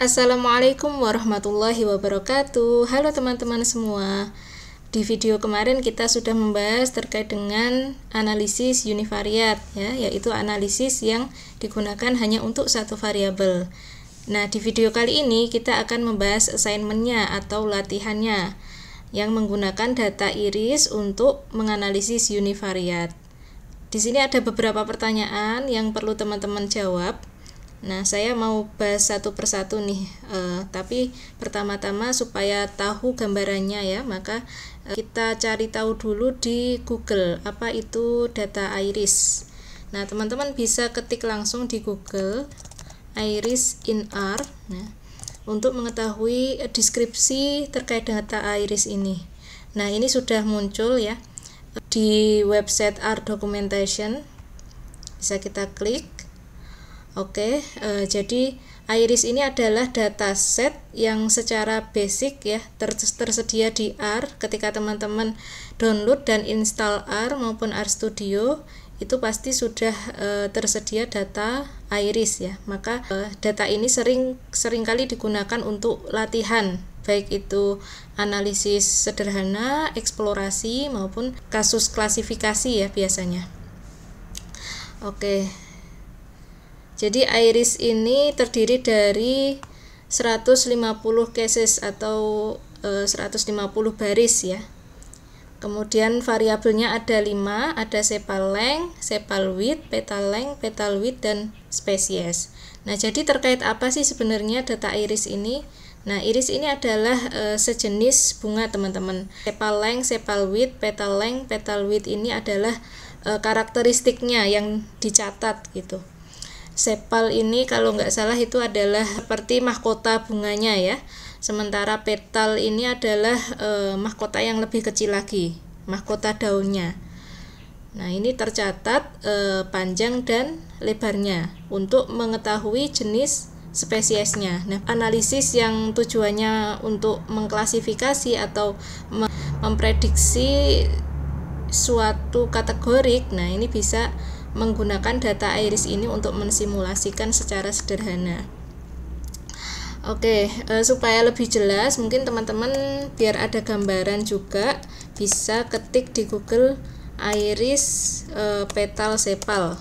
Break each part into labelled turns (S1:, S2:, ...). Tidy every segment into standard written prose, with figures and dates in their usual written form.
S1: Assalamualaikum warahmatullahi wabarakatuh. Halo teman-teman semua. Di video kemarin kita sudah membahas terkait dengan analisis univariat ya, yaitu analisis yang digunakan hanya untuk satu variabel. Nah, di video kali ini kita akan membahas assignment-nya atau latihannya yang menggunakan data iris untuk menganalisis univariat. Di sini ada beberapa pertanyaan yang perlu teman-teman jawab. Nah, saya mau bahas satu persatu nih, tapi pertama-tama supaya tahu gambarannya ya, maka kita cari tahu dulu di Google apa itu data iris. Nah, teman-teman bisa ketik langsung di Google iris in R untuk mengetahui deskripsi terkait data iris ini. Nah, ini sudah muncul ya di website R Documentation, bisa kita klik. Oke, jadi iris ini adalah dataset yang secara basic ya tersedia di R. Ketika teman-teman download dan install R maupun RStudio, itu pasti sudah tersedia data iris ya. Maka data ini seringkali digunakan untuk latihan, baik itu analisis sederhana, eksplorasi maupun kasus klasifikasi ya biasanya. Oke. Jadi iris ini terdiri dari 150 cases atau 150 baris ya. Kemudian variabelnya ada 5, ada sepal length, sepal width, petal length, petal width, dan spesies. Nah, jadi terkait apa sih sebenarnya data iris ini? Nah, iris ini adalah sejenis bunga teman-teman. Sepal length, sepal width, petal length, petal width ini adalah karakteristiknya yang dicatat gitu. Sepal ini kalau nggak salah itu adalah seperti mahkota bunganya ya. Sementara petal ini adalah mahkota yang lebih kecil lagi, mahkota daunnya. Nah, ini tercatat panjang dan lebarnya untuk mengetahui jenis spesiesnya. Nah, analisis yang tujuannya untuk mengklasifikasi atau memprediksi suatu kategorik, nah ini bisa menggunakan data iris ini untuk mensimulasikan secara sederhana. Oke, supaya lebih jelas mungkin teman-teman biar ada gambaran juga bisa ketik di Google iris petal sepal.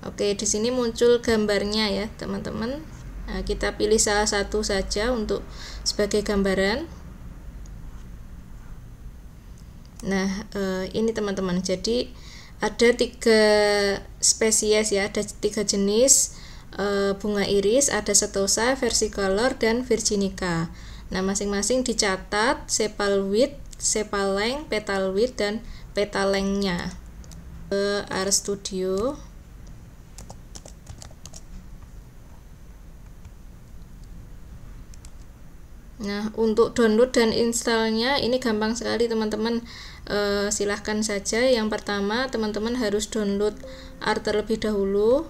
S1: Oke, di sini muncul gambarnya ya teman-teman. Nah, kita pilih salah satu saja untuk sebagai gambaran. Nah, ini teman-teman, jadi ada 3 spesies ya, ada 3 jenis bunga iris, ada setosa, versicolor, dan virginica. Nah, masing-masing dicatat sepal width, sepal length, petal width, dan petal length-nya. RStudio. Nah, untuk download dan installnya ini gampang sekali teman-teman, silahkan saja. Yang pertama teman-teman harus download R terlebih dahulu.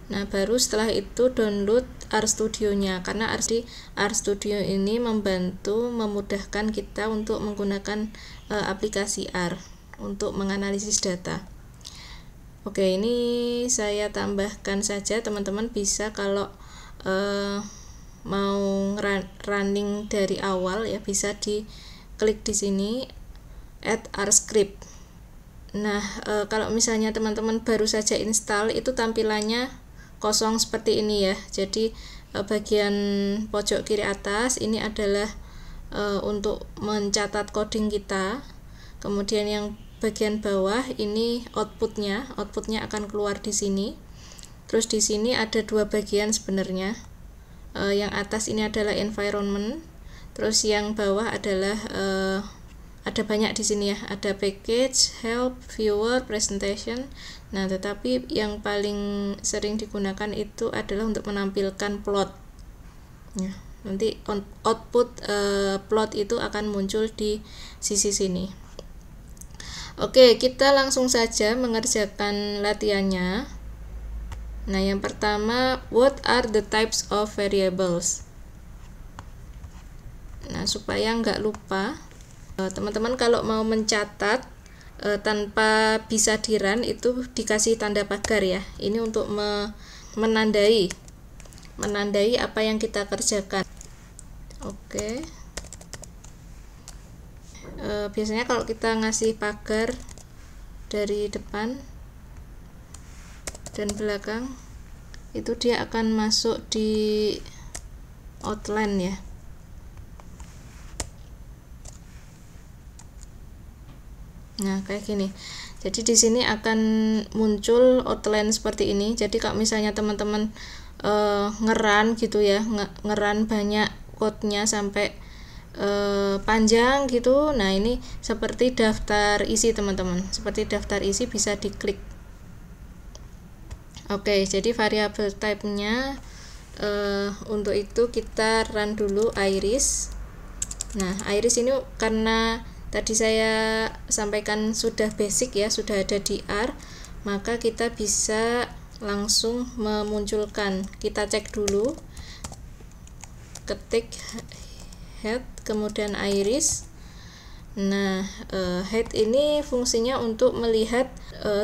S1: Nah, baru setelah itu download RStudio-nya, karena RStudio ini memudahkan kita untuk menggunakan aplikasi R untuk menganalisis data. Oke, ini saya tambahkan saja, teman-teman bisa kalau mau running dari awal ya bisa diklik di sini add RScript. Nah, kalau misalnya teman-teman baru saja install itu tampilannya kosong seperti ini ya. Jadi bagian pojok kiri atas ini adalah untuk mencatat coding kita. Kemudian yang bagian bawah ini outputnya akan keluar di sini. Terus di sini ada 2 bagian sebenarnya. Yang atas ini adalah environment, terus yang bawah adalah ada banyak di sini ya, ada package, help, viewer, presentation. Nah, tetapi yang paling sering digunakan itu adalah untuk menampilkan plot. Ya, nanti output plot itu akan muncul di sisi sini. Oke, kita langsung saja mengerjakan latihannya. Nah, yang pertama, what are the types of variables? Nah, supaya nggak lupa, teman-teman kalau mau mencatat tanpa bisa di-run itu dikasih tanda pagar ya. Ini untuk menandai apa yang kita kerjakan. Oke. Biasanya kalau kita ngasih pagar dari depan dan belakang, itu dia akan masuk di outline ya. Nah, kayak gini. Jadi di sini akan muncul outline seperti ini. Jadi kalau misalnya teman-teman ngeran gitu ya, ngeran banyak code-nya sampai panjang gitu. Nah, ini seperti daftar isi teman-teman. Seperti daftar isi bisa diklik. Oke, jadi variabel type-nya untuk itu kita run dulu iris. Nah, iris ini karena tadi saya sampaikan sudah basic ya, sudah ada di R, maka kita bisa langsung memunculkan. Kita cek dulu, ketik head kemudian iris. Nah, head ini fungsinya untuk melihat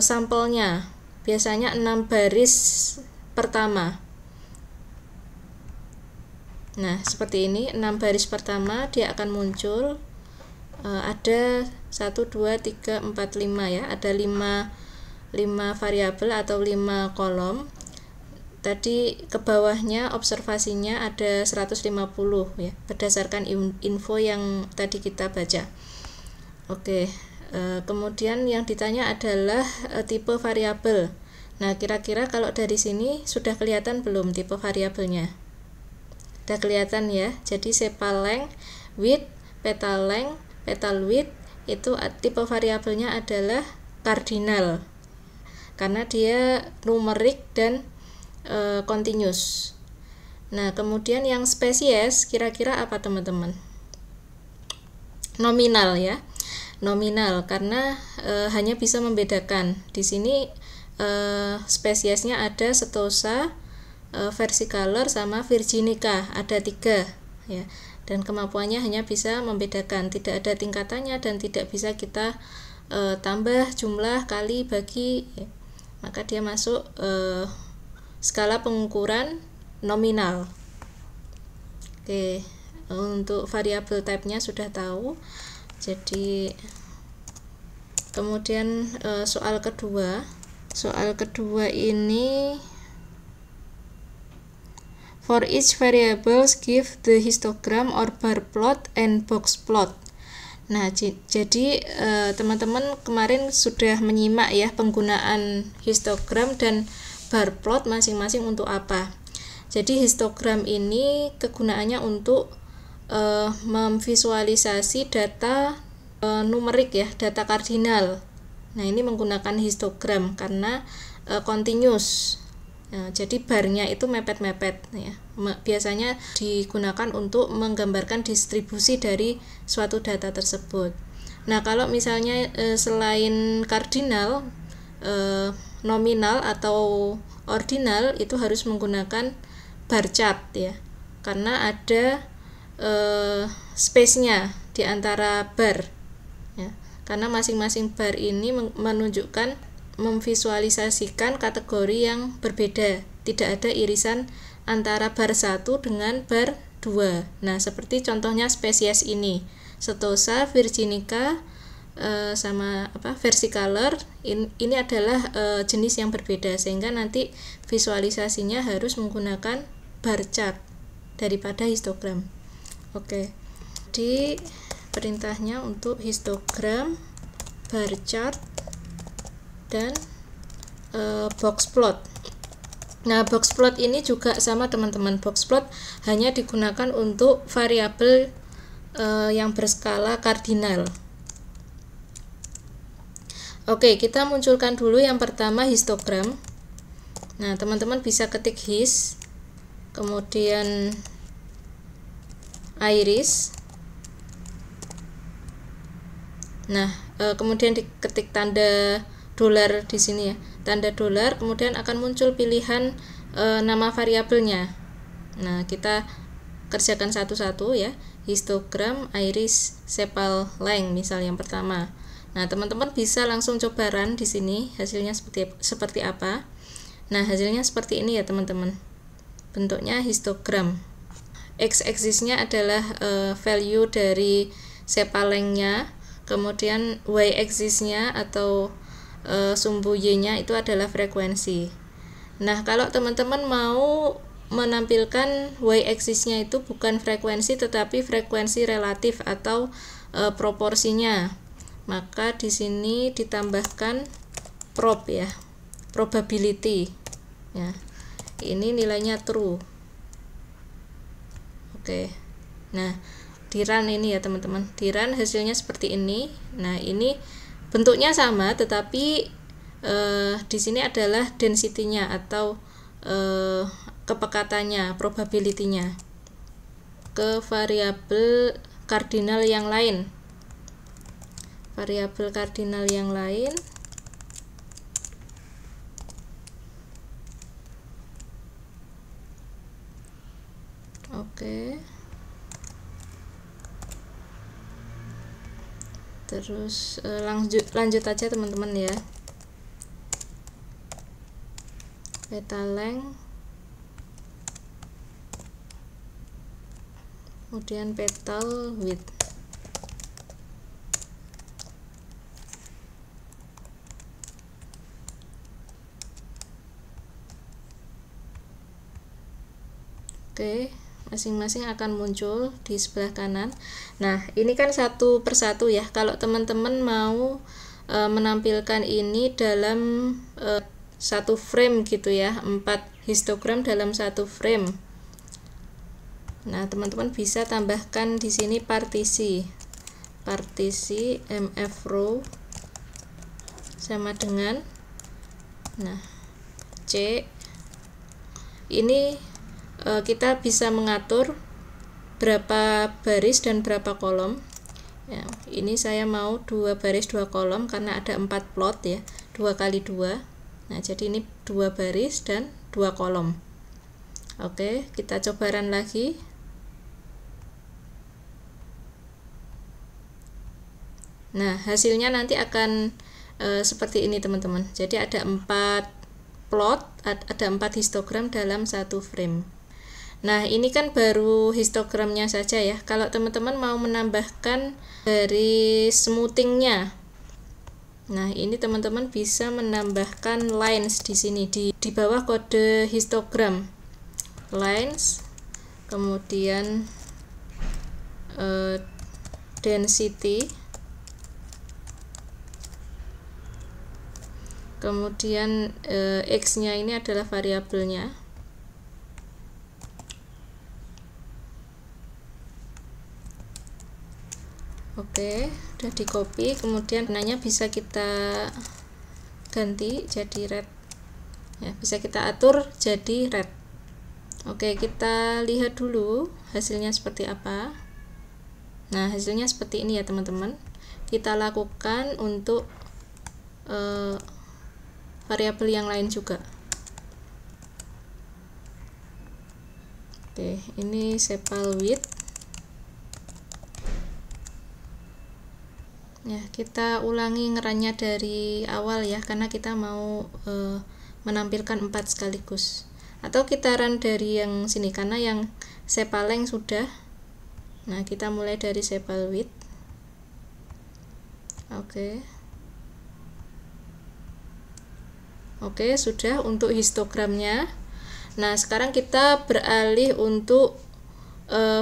S1: sampelnya, biasanya 6 baris pertama. Nah, seperti ini, 6 baris pertama dia akan muncul. Ada 1, 2, 3, 4, 5 ya, ada 5 variabel atau 5 kolom. Tadi ke bawahnya observasinya ada 150 ya, berdasarkan info yang tadi kita baca. Oke, kemudian yang ditanya adalah tipe variabel. Nah, kira-kira kalau dari sini sudah kelihatan belum tipe variabelnya? Sudah kelihatan ya. Jadi sepal length, width, petal length, petal width itu tipe variabelnya adalah cardinal karena dia numerik dan continuous. Nah, kemudian yang spesies kira-kira apa teman-teman? Nominal ya. Nominal karena hanya bisa membedakan. Di sini spesiesnya ada Setosa, versicolor sama virginica, ada 3 ya. Dan kemampuannya hanya bisa membedakan, tidak ada tingkatannya dan tidak bisa kita tambah, jumlah, kali, bagi ya. Maka dia masuk skala pengukuran nominal. Oke, untuk variabel type-nya sudah tahu. Jadi kemudian soal kedua ini, for each variables give the histogram or bar plot and box plot. Nah, jadi teman-teman kemarin sudah menyimak ya penggunaan histogram dan bar plot masing-masing untuk apa. Jadi histogram ini kegunaannya untuk memvisualisasi data numerik ya, data kardinal. Nah, ini menggunakan histogram karena continuous. Nah, jadi barnya itu mepet-mepet ya. Biasanya digunakan untuk menggambarkan distribusi dari suatu data tersebut. Nah, kalau misalnya selain kardinal, nominal atau ordinal itu harus menggunakan bar chart ya. Karena ada space-nya di antara bar ya. Karena masing-masing bar ini menunjukkan, memvisualisasikan kategori yang berbeda, tidak ada irisan antara bar 1 dengan bar 2. Nah, seperti contohnya spesies ini, Setosa, virginica, sama versicolor, ini adalah jenis yang berbeda, sehingga nanti visualisasinya harus menggunakan bar chart daripada histogram. Oke, di perintahnya untuk histogram, bar chart, dan box plot. Nah, box plot ini juga sama teman-teman. Box plot hanya digunakan untuk variabel yang berskala kardinal. Oke, kita munculkan dulu yang pertama histogram. Nah, teman-teman bisa ketik his, kemudian iris. Nah, kemudian diketik tanda dolar di sini ya, tanda dolar, kemudian akan muncul pilihan nama variabelnya. Nah, kita kerjakan satu-satu ya. Histogram, iris, sepal length misal yang pertama. Nah, teman-teman bisa langsung coba run di sini, hasilnya seperti apa. Nah, hasilnya seperti ini ya teman-teman. Bentuknya histogram. X-aksisnya adalah value dari sepalengnya, kemudian Y-aksisnya atau sumbu Y-nya itu adalah frekuensi. Nah, kalau teman-teman mau menampilkan Y-aksisnya itu bukan frekuensi tetapi frekuensi relatif atau proporsinya, maka di sini ditambahkan prob ya, probability ya. Ini nilainya true. Oke. Nah, di run ini ya teman-teman, di run hasilnya seperti ini. Nah, ini bentuknya sama tetapi di sini adalah density-nya atau kepekatannya, probability-nya ke variabel kardinal yang lain. Variabel kardinal yang lain oke. Terus lanjut aja teman-teman ya. Petal length, kemudian petal width. Oke, masing-masing akan muncul di sebelah kanan. Nah, ini kan satu persatu ya. Kalau teman-teman mau menampilkan ini dalam satu frame gitu ya, 4 histogram dalam satu frame. Nah, teman-teman bisa tambahkan di sini partisi mf row sama dengan C. Ini kita bisa mengatur berapa baris dan berapa kolom ya. Ini saya mau 2 baris 2 kolom karena ada 4 plot ya, 2 kali 2. Nah, jadi ini 2 baris dan 2 kolom. Oke, kita coba run lagi. Nah, hasilnya nanti akan seperti ini teman-teman. Jadi ada 4 plot, ada 4 histogram dalam satu frame. Nah, ini kan baru histogramnya saja ya. Kalau teman-teman mau menambahkan dari smoothingnya, nah ini teman-teman bisa menambahkan lines di sini di bawah kode histogram. Lines, kemudian density, kemudian x-nya ini adalah variabelnya. Oke, udah di copy, kemudian warnanya bisa kita ganti jadi red ya, bisa kita atur jadi red. Oke, kita lihat dulu hasilnya seperti apa. Nah, hasilnya seperti ini ya teman-teman. Kita lakukan untuk variabel yang lain juga. Oke, ini sepal width ya, kita ulangi ngerannya dari awal ya, karena kita mau menampilkan 4 sekaligus, atau kita run dari yang sini karena yang sepal length sudah. Nah, kita mulai dari sepal width. Oke, sudah untuk histogramnya. Nah, sekarang kita beralih untuk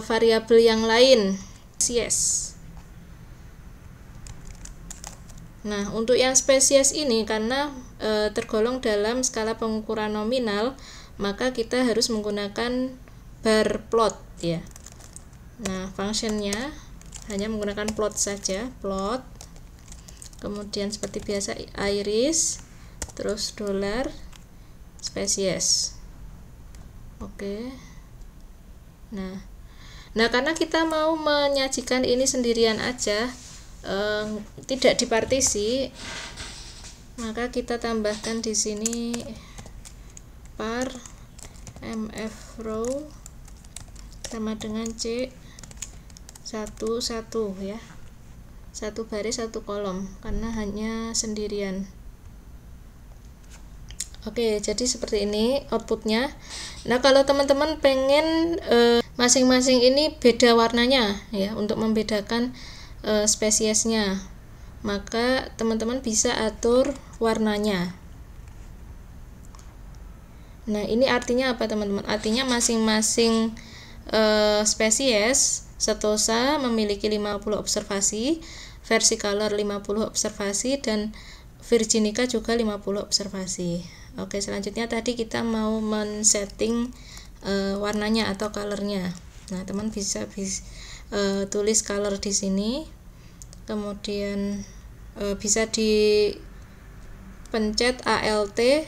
S1: variabel yang lain, spesies. Nah, untuk yang spesies ini karena tergolong dalam skala pengukuran nominal, maka kita harus menggunakan bar plot ya. Nah, functionnya hanya menggunakan plot saja, plot. Kemudian seperti biasa iris, terus dollar, spesies. Oke. Nah, karena kita mau menyajikan ini sendirian aja, tidak dipartisi, maka kita tambahkan di sini par mf row sama dengan C 1 ya, 1 baris 1 kolom karena hanya sendirian. Oke, jadi seperti ini outputnya. Nah, kalau teman-teman pengen masing-masing ini beda warnanya ya, untuk membedakan spesiesnya, maka teman-teman bisa atur warnanya. Nah, ini artinya apa teman-teman? Artinya masing-masing spesies Setosa memiliki 50 observasi, versicolor 50 observasi, dan virginica juga 50 observasi. Oke, selanjutnya tadi kita mau men-setting warnanya atau colornya. Nah, teman bisa tulis color di sini, kemudian bisa dipencet ALT.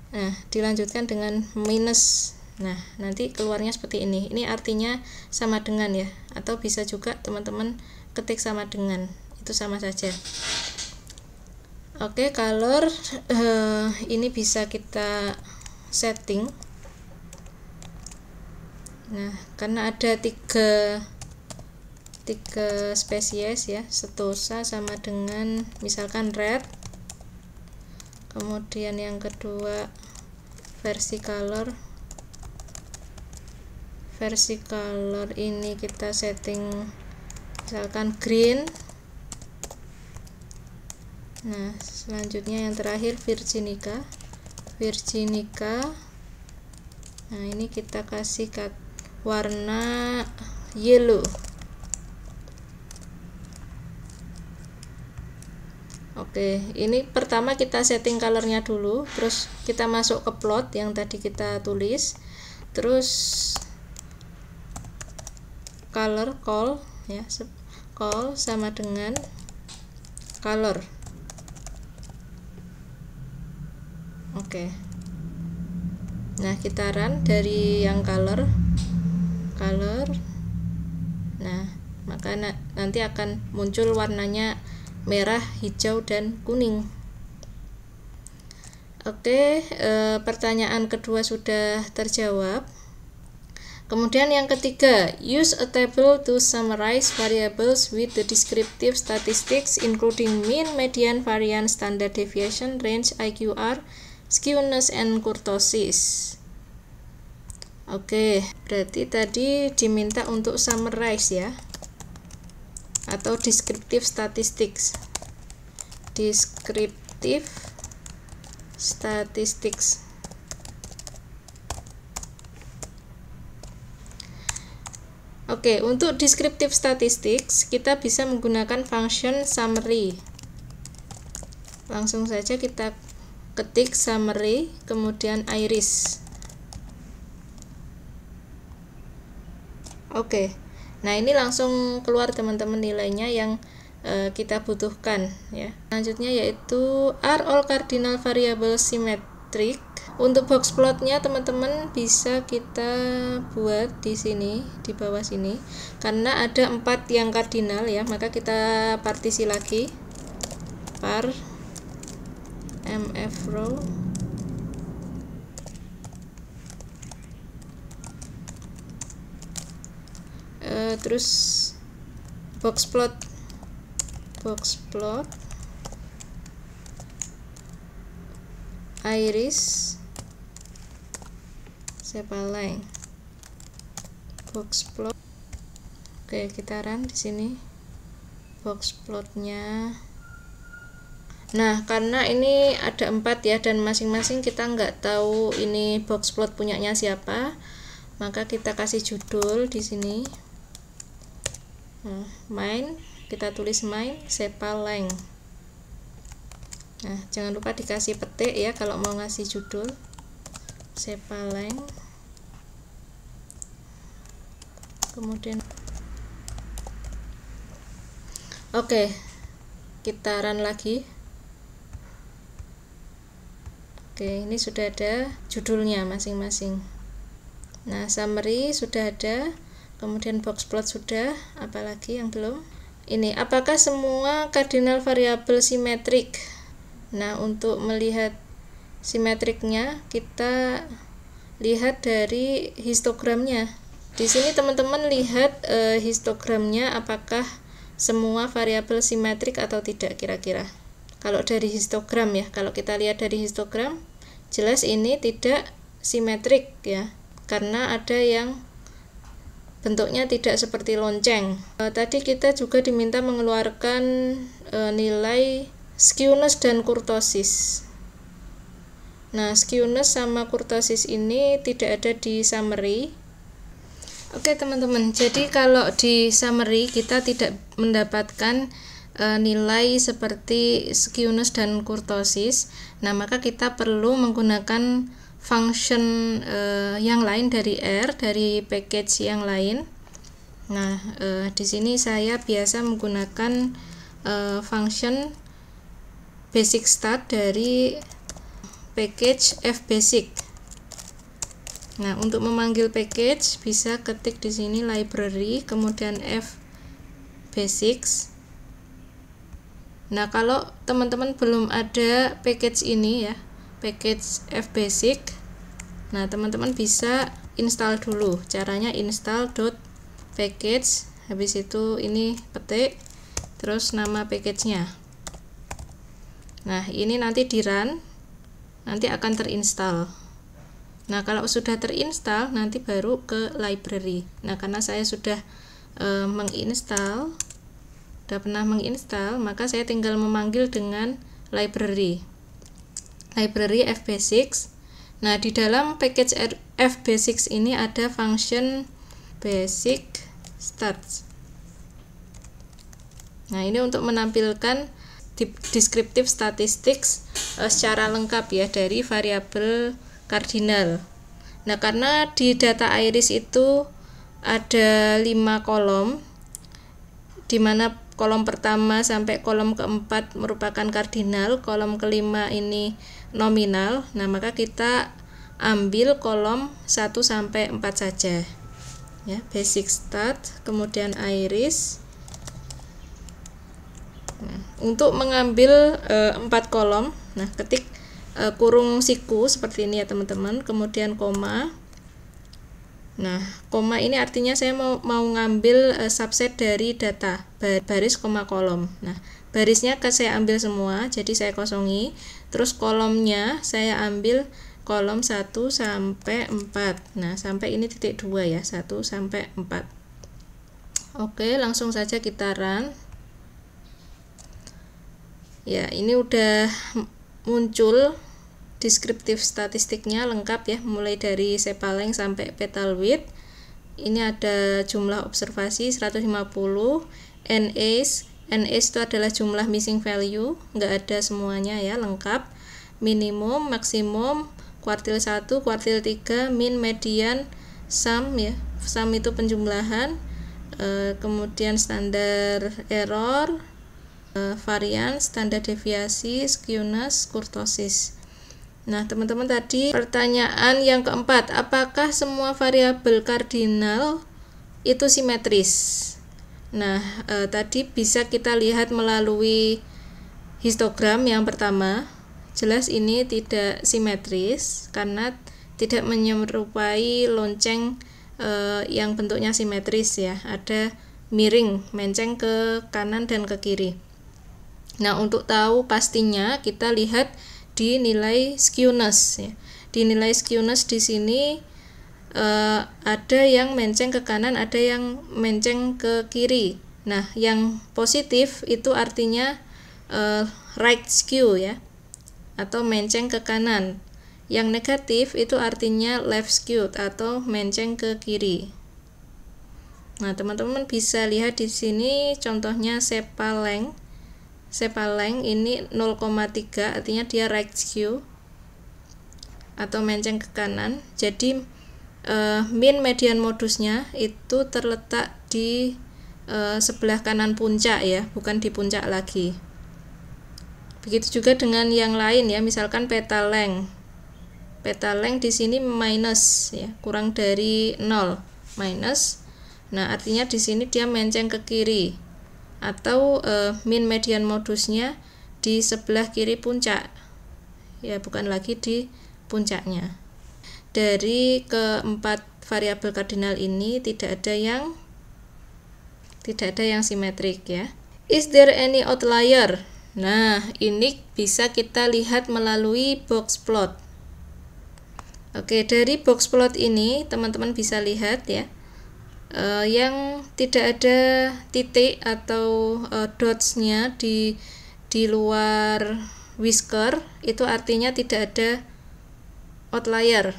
S1: Nah, dilanjutkan dengan minus. Nah, nanti keluarnya seperti ini. Ini artinya sama dengan ya, atau bisa juga teman-teman ketik sama dengan, itu sama saja. Oke, color ini bisa kita setting. Nah, karena ada tiga spesies ya, Setosa sama dengan misalkan red, kemudian yang kedua versicolor ini kita setting misalkan green. Nah, selanjutnya yang terakhir virginica. Nah, ini kita kasih warna yellow. Oke, ini pertama kita setting colornya dulu, terus kita masuk ke plot yang tadi kita tulis, terus color call ya, call sama dengan color. Oke. Nah, kita run dari yang color. Nah, maka nanti akan muncul warnanya merah, hijau, dan kuning. Oke, pertanyaan kedua sudah terjawab. Kemudian yang ketiga, use a table to summarize variables with the descriptive statistics including mean, median, variance, standard deviation, range, IQR, skewness, and kurtosis. Oke, berarti tadi diminta untuk summarize ya, atau descriptive statistics. Oke, untuk descriptive statistics kita bisa menggunakan function summary. Langsung saja kita ketik summary, kemudian iris. Oke, nah ini langsung keluar teman-teman nilainya yang kita butuhkan ya. Selanjutnya yaitu are all cardinal variables symmetric. Untuk box plotnya teman-teman bisa kita buat di sini, di bawah sini, karena ada 4 yang kardinal ya, maka kita partisi lagi, par mf row, terus box plot iris sepaline box plot. Oke, kita run di sini box plotnya. Nah, karena ini ada 4 ya, dan masing-masing kita nggak tahu ini box plot punyanya siapa, maka kita kasih judul di sini. Nah, main, kita tulis main sepaline. Nah, jangan lupa dikasih petik ya kalau mau ngasih judul sepaline. Kemudian oke, kita run lagi. Oke, ini sudah ada judulnya masing-masing. Nah, summary sudah ada, kemudian box plot sudah, apalagi yang belum? Ini, apakah semua cardinal variabel simetrik? Nah, untuk melihat simetriknya kita lihat dari histogramnya. Di sini teman-teman lihat histogramnya, apakah semua variabel simetrik atau tidak kira-kira. Kalau dari histogram ya, kalau kita lihat dari histogram, jelas ini tidak simetrik ya, karena ada yang bentuknya tidak seperti lonceng. Tadi kita juga diminta mengeluarkan nilai skewness dan kurtosis. Nah, skewness sama kurtosis ini tidak ada di summary. Oke teman-teman, jadi kalau di summary kita tidak mendapatkan nilai seperti skewness dan kurtosis. Nah, maka kita perlu menggunakan function yang lain dari R, dari package yang lain. Nah, di sini saya biasa menggunakan function basic start dari package fbasic. Nah, untuk memanggil package bisa ketik di sini library kemudian fbasics. Nah, kalau teman-teman belum ada package ini ya, package fbasic, nah teman-teman bisa install dulu. Caranya install.package, habis itu ini petik terus nama package-nya. Nah, ini nanti di run, nanti akan terinstall. Nah, kalau sudah terinstall nanti baru ke library. Nah, karena saya sudah menginstal, sudah pernah menginstal, maka saya tinggal memanggil dengan library fbasics. Nah, di dalam package fbasics ini ada function basic start. Nah, ini untuk menampilkan descriptive statistics secara lengkap ya dari variabel kardinal. Nah, karena di data iris itu ada 5 kolom, di mana kolom pertama sampai kolom keempat merupakan kardinal, kolom kelima ini nominal. Nah, maka kita ambil kolom 1 sampai 4 saja. Ya, basic start, kemudian iris. Nah, untuk mengambil 4 kolom, nah ketik kurung siku seperti ini ya teman-teman, kemudian koma. Nah, koma ini artinya saya mau ngambil subset dari data, baris koma kolom. Nah, barisnya saya ambil semua, jadi saya kosongi. Terus kolomnya saya ambil kolom 1 sampai 4. Nah, sampai ini titik 2 ya, 1 sampai 4. Oke, langsung saja kita run. Ya, ini udah muncul deskriptif statistiknya lengkap ya, mulai dari sepal length sampai petal width. Ini ada jumlah observasi 150, NAs itu adalah jumlah missing value, nggak ada semuanya ya, lengkap. Minimum, maksimum, kuartil 1, kuartil 3, min, median, sum ya, sum itu penjumlahan, kemudian standar error, varian, standar deviasi, skewness, kurtosis. Nah, teman-teman, tadi pertanyaan yang keempat, apakah semua variabel kardinal itu simetris? Nah, tadi bisa kita lihat melalui histogram yang pertama. Jelas ini tidak simetris karena tidak menyerupai lonceng yang bentuknya simetris ya. Ada miring, menceng ke kanan dan ke kiri. Nah, untuk tahu pastinya kita lihat di nilai skewness ya. Di nilai skewness di sini ada yang menceng ke kanan, ada yang menceng ke kiri. Nah, yang positif itu artinya right skew ya, atau menceng ke kanan. Yang negatif itu artinya left skewed atau menceng ke kiri. Nah, teman-teman bisa lihat di sini contohnya sepal length. Sepal length ini 0,3 artinya dia right skew atau menceng ke kanan. Jadi min median modusnya itu terletak di sebelah kanan puncak ya, bukan di puncak lagi. Begitu juga dengan yang lain ya, misalkan petal length. Petal length di sini minus ya, kurang dari 0, minus. Nah, artinya di sini dia menceng ke kiri. Atau min median modusnya di sebelah kiri puncak ya, bukan lagi di puncaknya. Dari keempat variabel kardinal ini tidak ada yang simetrik ya. Is there any outlier? Nah, ini bisa kita lihat melalui box plot. Oke, dari box plot ini teman-teman bisa lihat ya, yang tidak ada titik atau dots-nya di luar whisker itu artinya tidak ada outlier.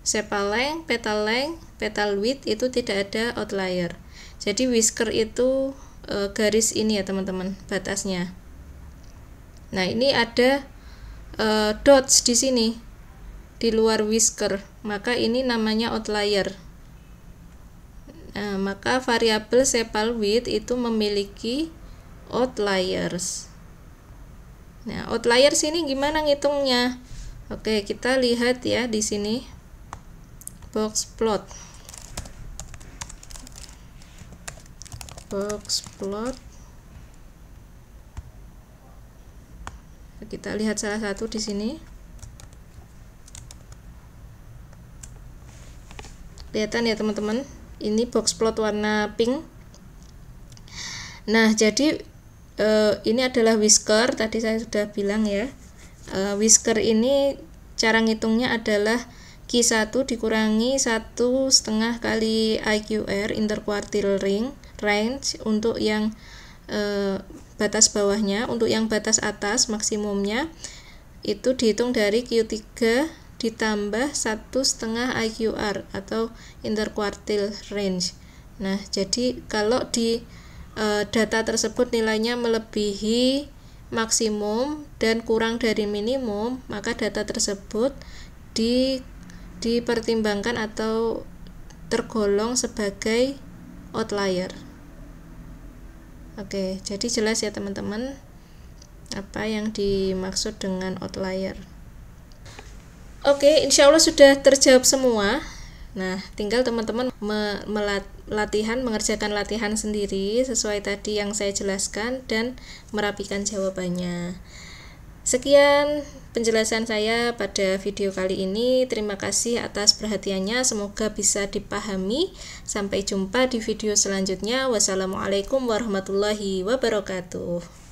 S1: Sepal length, petal width itu tidak ada outlier. Jadi whisker itu garis ini ya teman-teman, batasnya. Nah, ini ada dots di sini di luar whisker, maka ini namanya outlier. Nah, maka variabel sepal width itu memiliki outliers. Nah, outliers ini gimana ngitungnya? Oke, kita lihat ya di sini box plot. Kita lihat salah satu di sini. Kelihatan ya teman-teman, ini box plot warna pink. Nah, jadi ini adalah whisker, tadi saya sudah bilang ya. Whisker ini cara ngitungnya adalah Q1 dikurangi 1,5 kali IQR, interquartile range untuk yang batas bawahnya. Untuk yang batas atas maksimumnya itu dihitung dari Q3 ditambah 1,5 IQR atau interquartile range. Nah, jadi kalau di data tersebut nilainya melebihi maksimum dan kurang dari minimum, maka data tersebut dipertimbangkan atau tergolong sebagai outlier. Oke, jadi jelas ya teman-teman apa yang dimaksud dengan outlier. Oke, insya Allah sudah terjawab semua. Nah, tinggal teman-teman mengerjakan latihan sendiri sesuai tadi yang saya jelaskan dan merapikan jawabannya. Sekian penjelasan saya pada video kali ini. Terima kasih atas perhatiannya. Semoga bisa dipahami. Sampai jumpa di video selanjutnya. Wassalamualaikum warahmatullahi wabarakatuh.